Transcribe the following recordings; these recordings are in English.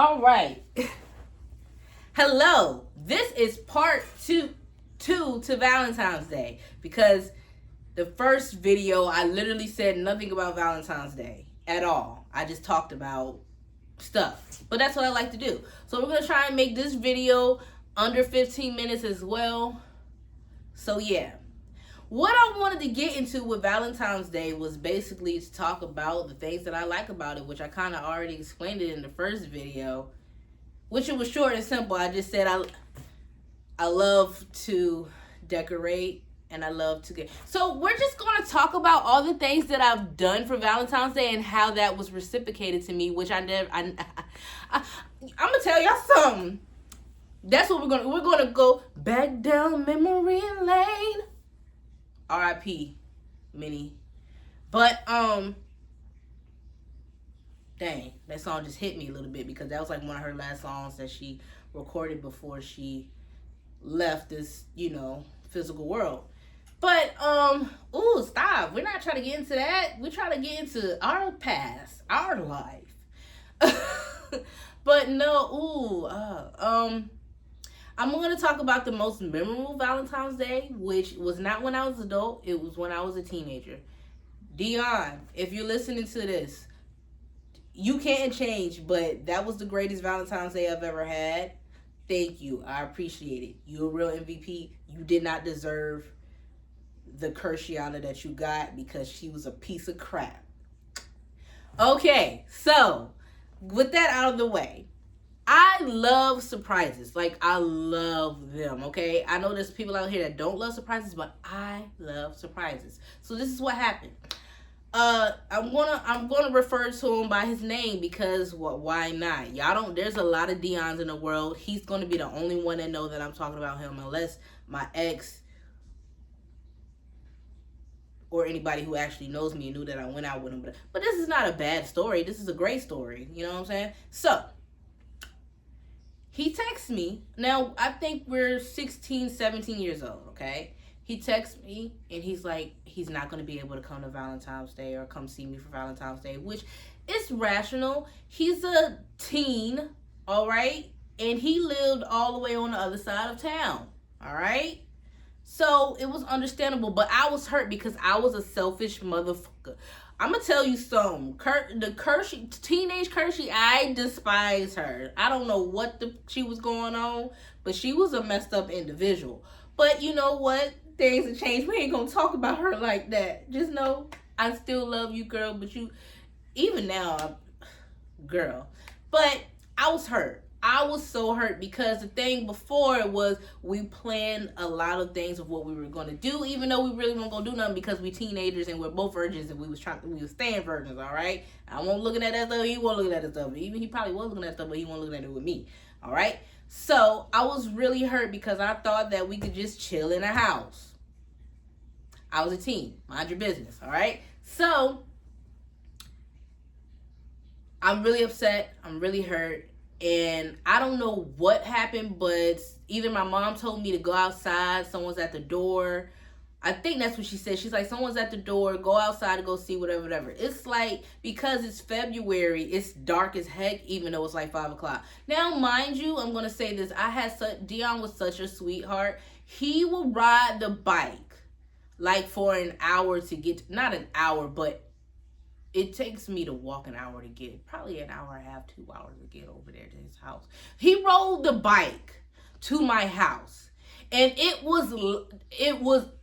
All right. Hello. This is part 2 to Valentine's Day, because the first video I literally said nothing about Valentine's Day at all. I just talked about stuff. But that's what I like to do. So we're going to try and make this video under 15 minutes as well. So yeah. What I wanted to get into with Valentine's Day was basically to talk about the things that I like about it, which I kind of already explained it in the first video, which it was short and simple. I just said I love to decorate and I love to get. So we're just going to talk about all the things that I've done for Valentine's Day and how that was reciprocated to me, which I'm going to tell y'all something. That's what we're going to go back down memory lane. R.I.P. Minnie. But, dang, that song just hit me a little bit because that was like one of her last songs that she recorded before she left this, physical world. But, ooh, stop. We're not trying to get into that. We're trying to get into our past, our life. But no, I'm going to talk about the most memorable Valentine's Day, which was not when I was an adult. It was when I was a teenager. Dion, if you're listening to this, you can't change, but that was the greatest Valentine's Day I've ever had. Thank you. I appreciate it. You're a real MVP. You did not deserve the Kirshiana that you got because she was a piece of crap. Okay, so with that out of the way, I love surprises. Like, I love them, okay? I know there's people out here that don't love surprises, but I love surprises. So this is what happened. I'm gonna refer to him by his name because why not? There's a lot of Dions in the world. He's gonna be the only one that know that I'm talking about him, unless my ex or anybody who actually knows me knew that I went out with him. But this is not a bad story. This is a great story. You know what I'm saying? So he texts me. Now, I think we're 16, 17 years old, okay? He texts me, and he's like, he's not going to be able to come to Valentine's Day or come see me for Valentine's Day, which is rational. He's a teen, all right? And he lived all the way on the other side of town, all right? So it was understandable, but I was hurt because I was a selfish motherfucker. I'm going to tell you something. Teenage Kershie, I despise her. I don't know what she was going on, but she was a messed up individual. But you know what? Things have changed. We ain't going to talk about her like that. Just know I still love you, girl, but even now, girl. But I was hurt. I was so hurt because the thing before was we planned a lot of things of what we were going to do, even though we really weren't going to do nothing because we teenagers and we're both virgins and we was staying virgins, all right? I wasn't looking at that stuff. He wasn't looking at that stuff. Even he probably was looking at that stuff, but he wasn't looking at it with me, all right? So I was really hurt because I thought that we could just chill in a house. I was a teen. Mind your business, all right? So I'm really upset. I'm really hurt. And I don't know what happened, but either my mom told me to go outside, someone's at the door. I think that's what she said. She's like, someone's at the door, go outside to go see whatever. It's like, because it's February, it's dark as heck, even though it's like 5 o'clock. Now, mind you, I'm going to say this. Dion was such a sweetheart. He will ride the bike like for an hour to get, not an hour, but it takes me to walk an hour to get, probably an hour and a half, 2 hours to get over there to his house. He rode the bike to my house, and it was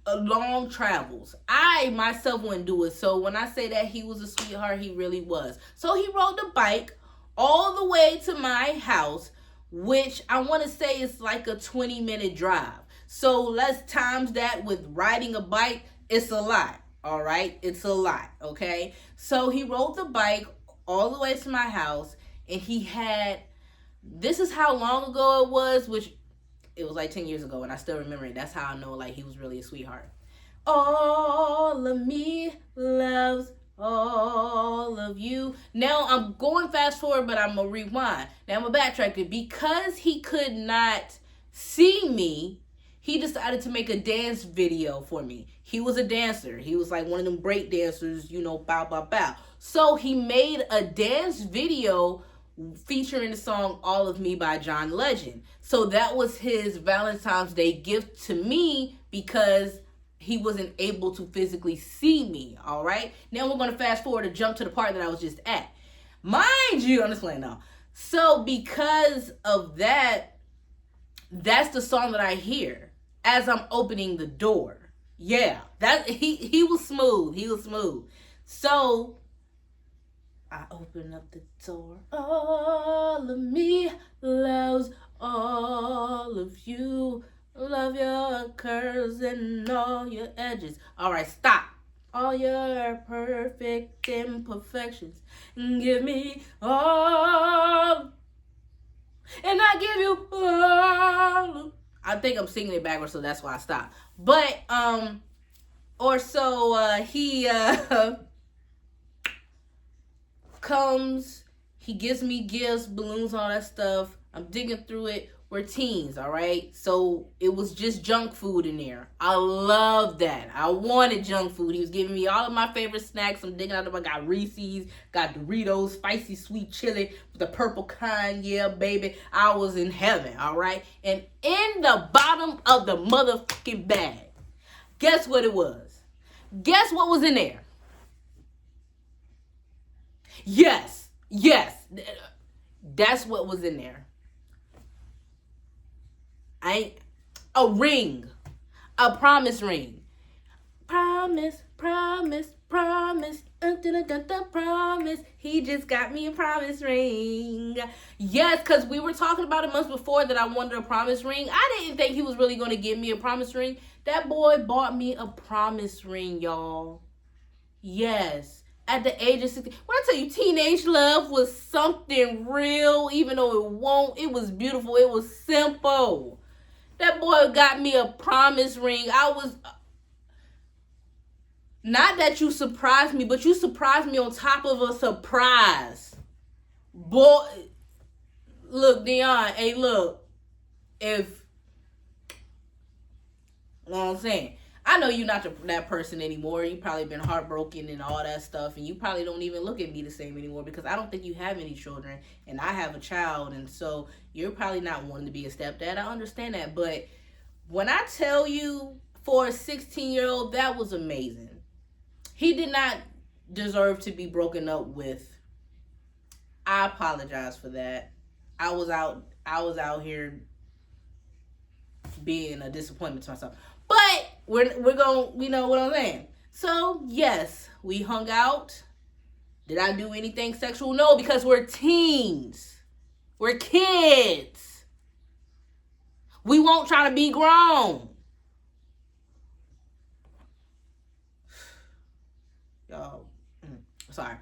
long travels. I myself wouldn't do it. So when I say that he was a sweetheart, he really was. So he rode the bike all the way to my house, which I want to say is like a 20-minute drive. So let's times that with riding a bike. It's a lot. All right, it's a lot, okay? So he rode the bike all the way to my house, and this is how long ago it was, which it was like 10 years ago, and I still remember it. That's how I know, like, he was really a sweetheart. All of me loves all of you. Now, I'm going fast forward, but I'm going to rewind. Now, I'm going to backtrack it. Because he could not see me, he decided to make a dance video for me. He was a dancer. He was like one of them break dancers, bow, bow, bow. So he made a dance video featuring the song All of Me by John Legend. So that was his Valentine's Day gift to me because he wasn't able to physically see me, all right? Now we're going to fast forward and jump to the part that I was just at. Mind you, I'm just playing now. So because of that, that's the song that I hear as I'm opening the door. Yeah, that he was smooth. He was smooth. So I open up the door. All of me loves all of you. Love your curves and all your edges. All right, stop. All your perfect imperfections. Give me all. And I give you all. I think I'm singing it backwards, so that's why I stopped. But, he comes, he gives me gifts, balloons, all that stuff. I'm digging through it. We're teens, all right? So it was just junk food in there. I love that. I wanted junk food. He was giving me all of my favorite snacks. I'm digging out of. I got Reese's, got Doritos, spicy sweet chili, the purple kind. Yeah, baby. I was in heaven, all right? And in the bottom of the motherfucking bag, guess what it was? Guess what was in there? Yes. That's what was in there. A ring. A promise ring. Promise. Promise. He just got me a promise ring. Yes, because we were talking about it months before that I wanted a promise ring. I didn't think he was really going to give me a promise ring. That boy bought me a promise ring, y'all. Yes. At the age of 16. When I tell you teenage love was something real, even though it was beautiful. It was simple. That boy got me a promise ring. Not that you surprised me, but you surprised me on top of a surprise. Boy, look, Dion, hey, look, you know what I'm saying? I know you're not that person anymore. You've probably been heartbroken and all that stuff, and you probably don't even look at me the same anymore because I don't think you have any children, and I have a child, and so you're probably not wanting to be a stepdad. I understand that, but when I tell you, for a 16-year-old, that was amazing. He did not deserve to be broken up with. I apologize for that. I was out here being a disappointment to myself. But we're going, you know what I'm saying? So, yes, we hung out. Did I do anything sexual? No, because we're teens. We're kids. We won't try to be grown. Y'all, sorry.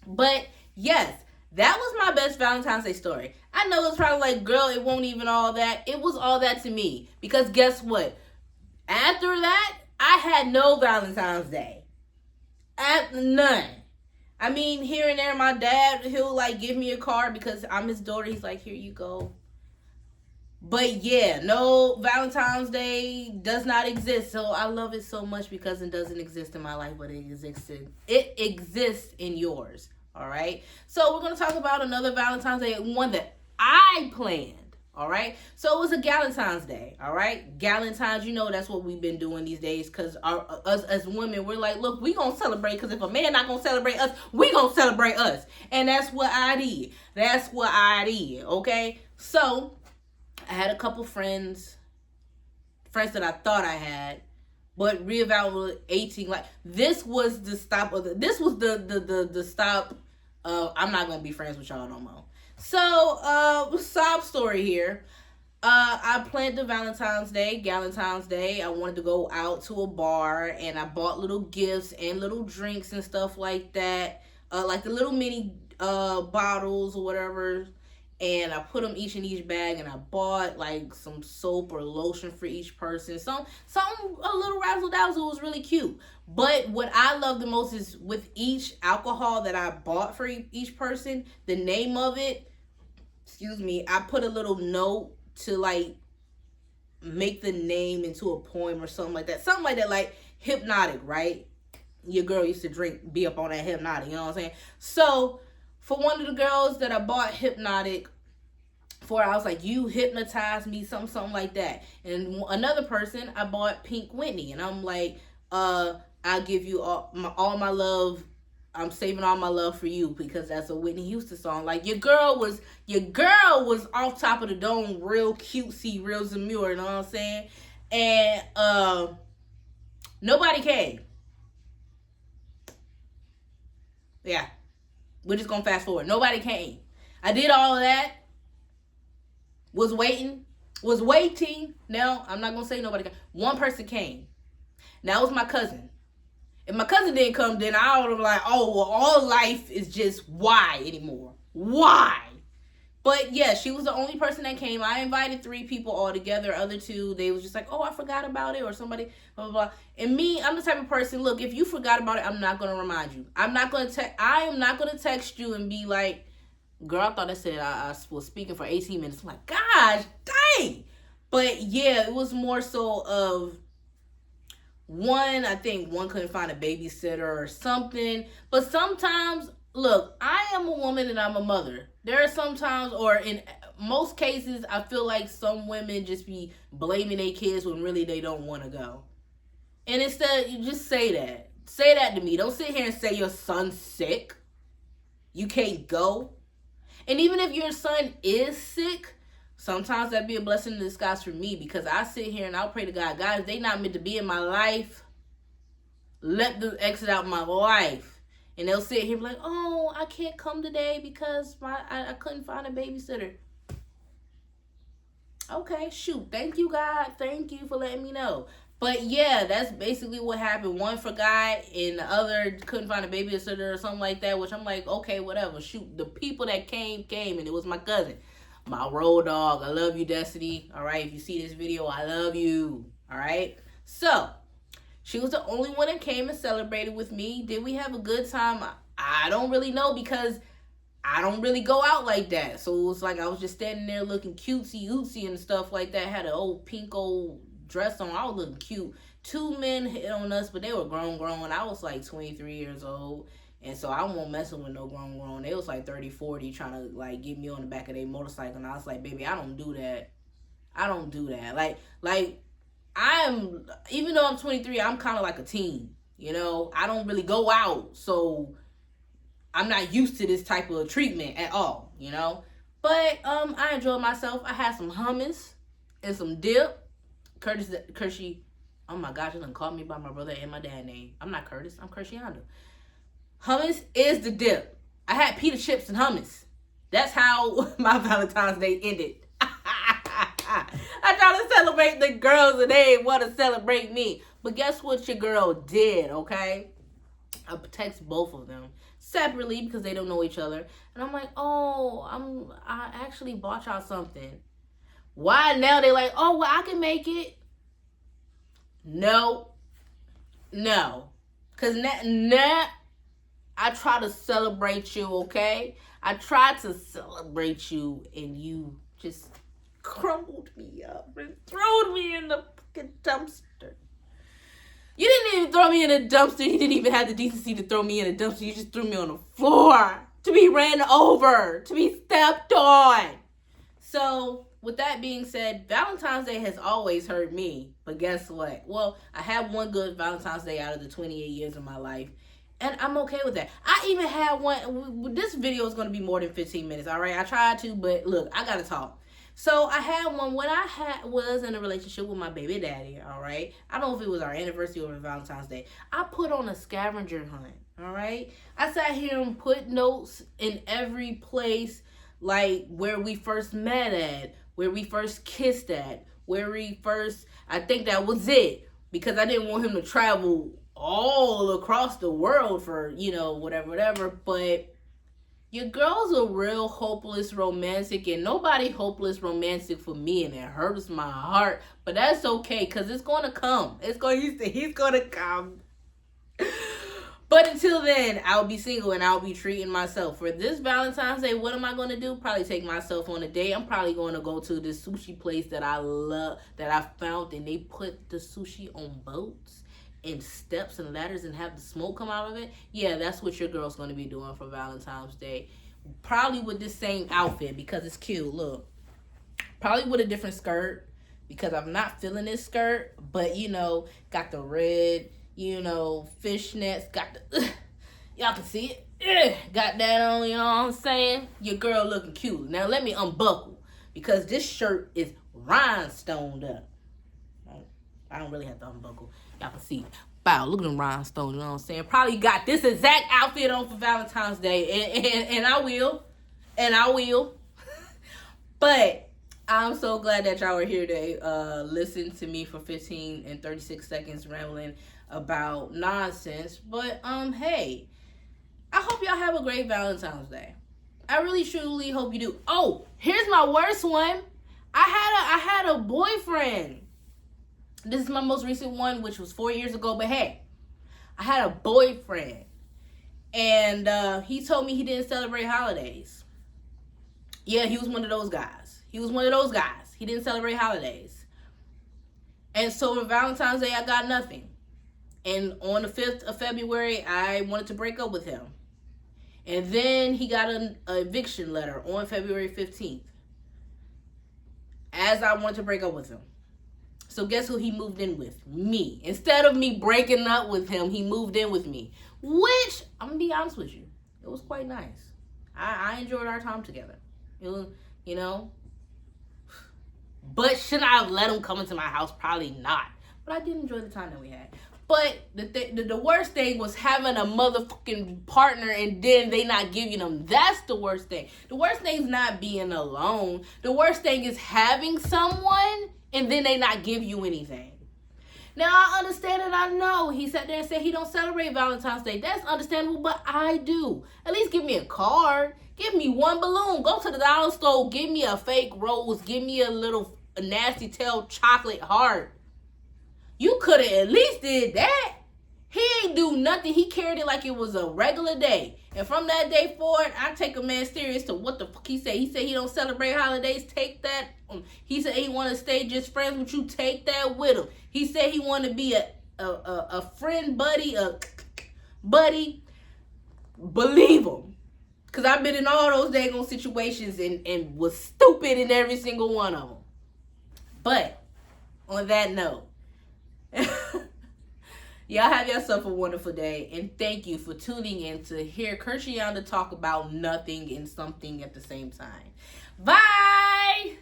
But, yes, that was my best Valentine's Day story. I know it's probably like, girl, it won't even all that. It was all that to me. Because guess what? After that, I had no Valentine's Day. None. I mean, here and there, my dad, he'll like give me a card because I'm his daughter. He's like, here you go. But yeah, no, Valentine's Day does not exist. So I love it so much because it doesn't exist in my life, but it exists in yours. All right. So we're going to talk about another Valentine's Day, one that I planned. All right. So it was a Galentine's Day. All right. Galentine's, you know, that's what we've been doing these days because us as women, we're like, look, we going to celebrate because if a man not going to celebrate us, we going to celebrate us. And that's what I did. Okay. So I had a couple friends that I thought I had, but reevaluating, like, this was the stop of the stop of, I'm not going to be friends with y'all no more. So, sob story here. I planned the Galentine's Day. I wanted to go out to a bar, and I bought little gifts and little drinks and stuff like that. Like the little mini bottles or whatever. And I put them each in each bag, and I bought like some soap or lotion for each person. A little razzle dazzle. Was really cute. But what I love the most is with each alcohol that I bought for each person, the name of it, I put a little note to like make the name into a poem or something like that. Something like that, like Hypnotic, right? Your girl used to be up on that Hypnotic, you know what I'm saying? So For one of the girls that I bought Hypnotic for, I was like, you hypnotized me, something like that. And another person, I bought Pink Whitney, and I'm like, I'll give you all my love. I'm saving all my love for you, because that's a Whitney Houston song. Like, your girl was off top of the dome, real cutesy, real demure, you know what I'm saying? And nobody came. Yeah. We're just gonna fast forward. Nobody came. I did all of that. Was waiting. No, I'm not gonna say nobody came. One person came. That was my cousin. If my cousin didn't come, then I would have like, oh, well, all life is just why anymore? Why? But yeah, she was the only person that came. I invited 3 people all together. Other 2, they was just like, oh, I forgot about it, or somebody, blah, blah, blah. And me, I'm the type of person, look, if you forgot about it, I'm not going to remind you. I am not going to text you and be like, girl, I thought I said I was speaking for 18 minutes. I'm like, gosh, dang. But yeah, it was more so of, one, I think one couldn't find a babysitter or something. But sometimes, look, I am a woman and I'm a mother. There are sometimes, or in most cases, I feel like some women just be blaming their kids when really they don't want to go. And instead, you just say that. Say that to me. Don't sit here and say your son's sick. You can't go. And even if your son is sick, sometimes that'd be a blessing in disguise for me, because I sit here and I'll pray to God, if they not meant to be in my life, let them exit out my life. And they'll sit here and be like, oh, I can't come today because I couldn't find a babysitter. Okay, shoot. Thank you, God. Thank you for letting me know. But yeah, that's basically what happened. One forgot and the other couldn't find a babysitter or something like that, which I'm like, okay, whatever. Shoot, the people that came, and it was my cousin. My road dog. I love you, Destiny. All right, if you see this video, I love you. All right? So, she was the only one that came and celebrated with me. Did we have a good time? I don't really know, because I don't really go out like that. So it was like I was just standing there looking cutesy-ootsy and stuff like that. Had an old pink old dress on. I was looking cute. 2 men hit on us, but they were grown. I was like 23 years old. And so I wasn't messing with no grown. They was like 30, 40 trying to like get me on the back of their motorcycle. And I was like, baby, I don't do that. Like, even though I'm 23, I'm kind of like a teen. You know, I don't really go out. So I'm not used to this type of treatment at all, you know. But I enjoyed myself. I had some hummus and some dip. Curtis, oh my gosh, it done called me by my brother and my dad name. I'm not Curtis, I'm Kershianda. Hummus is the dip. I had pita chips and hummus. That's how my Valentine's Day ended. I tried to celebrate the girls and they didn't want to celebrate me. But guess what your girl did, okay? I text both of them separately because they don't know each other. And I'm like, oh, I actually bought y'all something. Why now they like, oh, well, I can make it. No. Because I try to celebrate you, okay? I tried to celebrate you and you just crumbled me up and threw me in the fucking dumpster. You didn't even throw me in a dumpster. You didn't even have the decency to throw me in a dumpster. You just threw me on the floor to be ran over, to be stepped on. So, with that being said, Valentine's Day has always hurt me. But guess what? Well, I had one good Valentine's Day out of the 28 years of my life. And I'm okay with that. I even had one. This video is going to be more than 15 minutes, all right? I tried to, but look, I got to talk. So I had one when I was in a relationship with my baby daddy, all right? I don't know if it was our anniversary or Valentine's Day. I put on a scavenger hunt, all right? I sat here and put notes in every place, like where we first met at, where we first kissed at, I think that was it. Because I didn't want him to travel all across the world for, whatever. But your girl's a real hopeless romantic, and nobody hopeless romantic for me, and it hurts my heart. But that's okay, because it's going to come. He's going to come. But until then, I'll be single and I'll be treating myself. For this Valentine's Day, what am I going to do? Probably take myself on a date. I'm probably going to go to this sushi place that I love, that I found, and they put the sushi on boats and steps and ladders and have the smoke come out of it. Yeah, that's what your girl's going to be doing for Valentine's Day. Probably with this same outfit because it's cute. Look, probably with a different skirt because I'm not feeling this skirt. But got the red, fishnets. Got the y'all can see it. Got that on. You know what I'm saying? Your girl looking cute. Now let me unbuckle because this shirt is rhinestoned up. I don't really have to unbuckle. Y'all can see it. Wow, look at them rhinestones, you know what I'm saying? Probably got this exact outfit on for Valentine's Day, and I will. And I will. But I'm so glad that y'all are here to listen to me for 15 and 36 seconds rambling about nonsense. But, hey, I hope y'all have a great Valentine's Day. I really, truly hope you do. Oh, here's my worst one. I had a boyfriend. This is my most recent one, which was 4 years ago. But hey, I had a boyfriend. And he told me he didn't celebrate holidays. Yeah, he was one of those guys. He didn't celebrate holidays. And so for Valentine's Day, I got nothing. And on the 5th of February, I wanted to break up with him. And then he got an eviction letter on February 15th. As I wanted to break up with him. So guess who he moved in with? Me. Instead of me breaking up with him, he moved in with me. Which, I'm going to be honest with you, it was quite nice. I enjoyed our time together. It was, But should I have let him come into my house? Probably not. But I did enjoy the time that we had. But the worst thing was having a motherfucking partner and then they not giving them. That's the worst thing. The worst thing is not being alone. The worst thing is having someone and then they not give you anything. Now, I understand and I know he sat there and said he don't celebrate Valentine's Day. That's understandable, but I do. At least give me a card. Give me one balloon. Go to the dollar store. Give me a fake rose. Give me a nasty tail chocolate heart. You could have at least did that. He ain't do nothing. He carried it like it was a regular day. And from that day forward, I take a man serious to what the fuck he said. He said he don't celebrate holidays. Take that. He said he want to stay just friends with you. Take that with him. He said he want to be a friend buddy, a buddy. Believe him. Because I've been in all those daggone situations and was stupid in every single one of them. But on that note, y'all have yourself a wonderful day, and thank you for tuning in to hear Kirshiana talk about nothing and something at the same time. Bye!